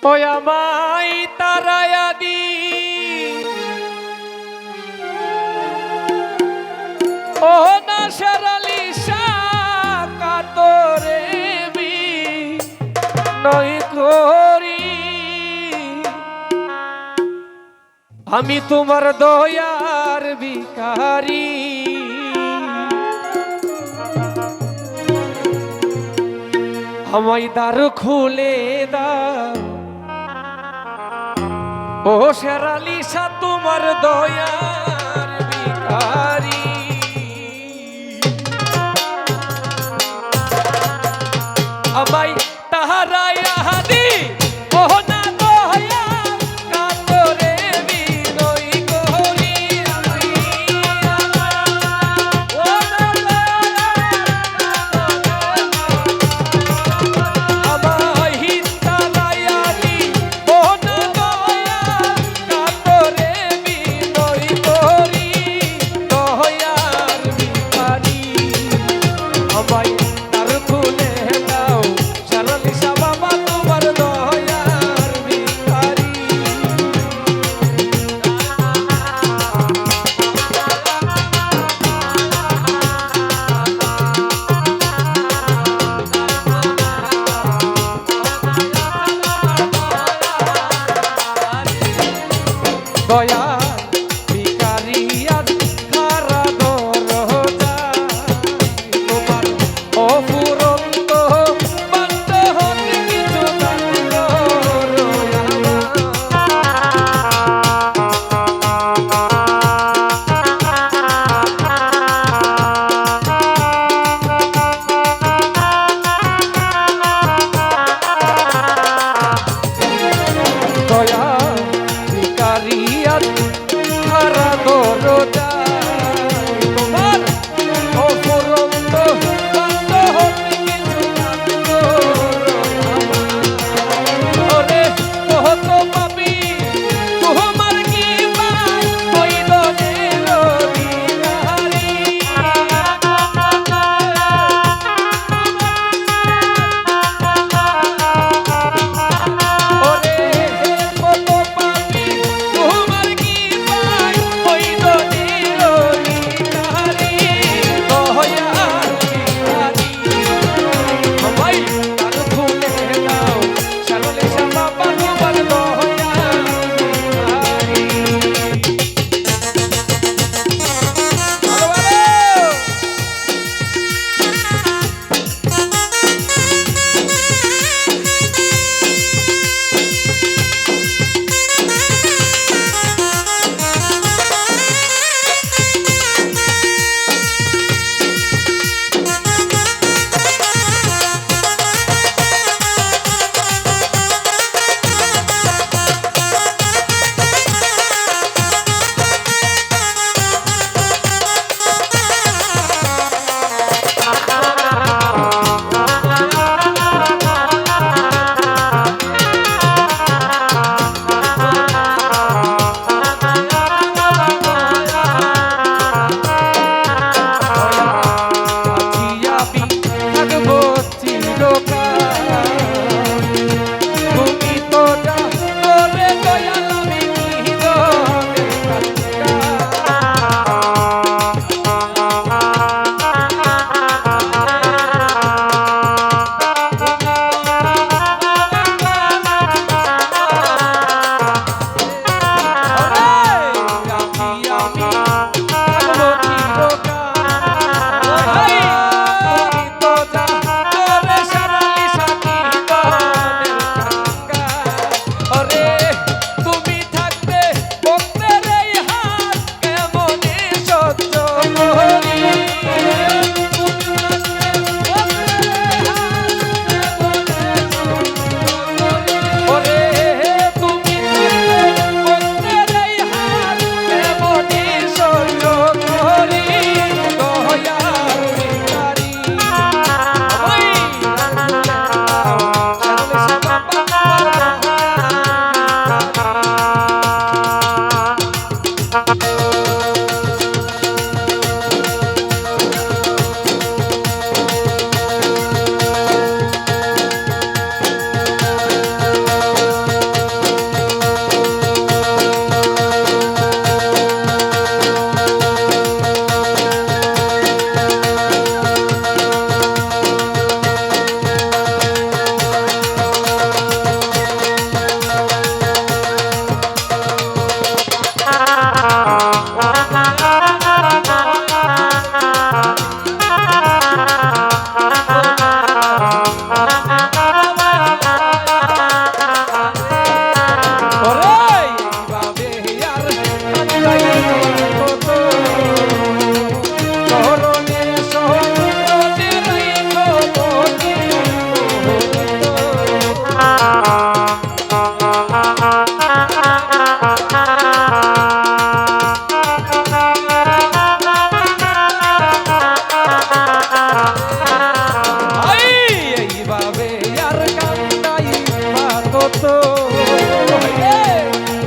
ওই আমায় তারায়া দি ও না সারালি কাতরে বি নই করি আমি তোমার দয়ার ভিখারি আমায় দ্বার খুলে দাও ও শেরালিশা তোমার দয়ার ভিখারি আমায় তাহারায়া দি ও না দয়া কাতরে বিনয় করি ও না আমায় তারায়া দি ও না দয়া কাতরে বিনয় করি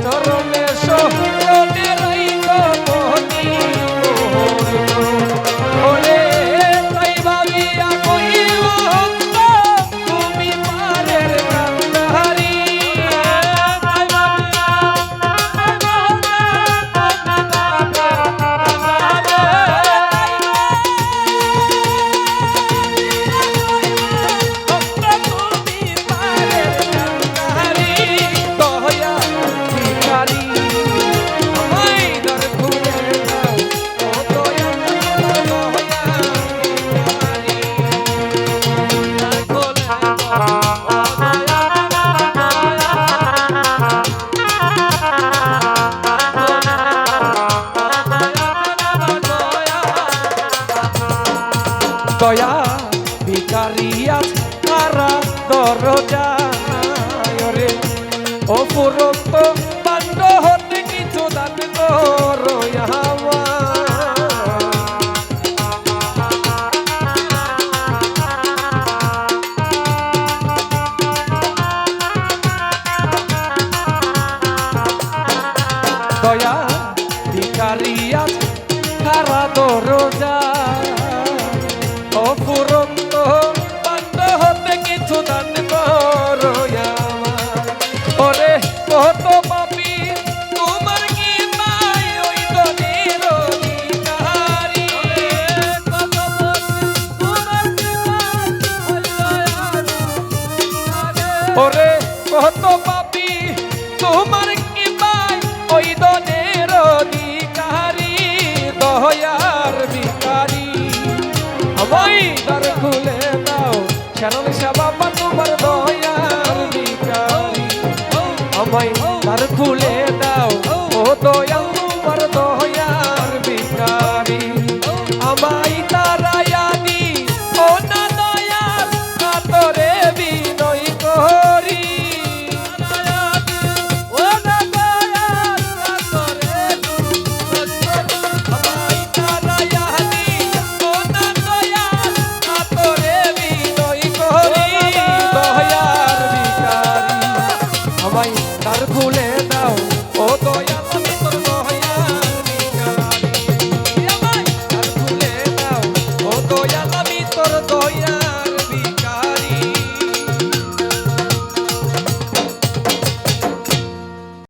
চরণে শরণে রাইখো মনি ওরে তাই ভাবিয়া কইল তুমি পারের কান্ডারি তাই দয়া ভিকারিয়া তারা দরজায় রে অপুরন্ত বান্ড হতে কিছু দান করো দয়া ভিকারিয়া তারা দরজায় অপুরন্ত বান্ড হতে কিছু দান করো আমার ওরে কত পাপি তোমার কি পাই ওই দনের অধিকারী কত পাপি তোমার কি পাই ওরে কত পাপি তোমার কি পাই ওই দনের অধিকারী দয়ার ভিখারি আমায় দ্বার খুলে দাও শরণ সেবা তোমার দয়ার ভিখারি আমায় দ্বার খুলে দাও ও দয়া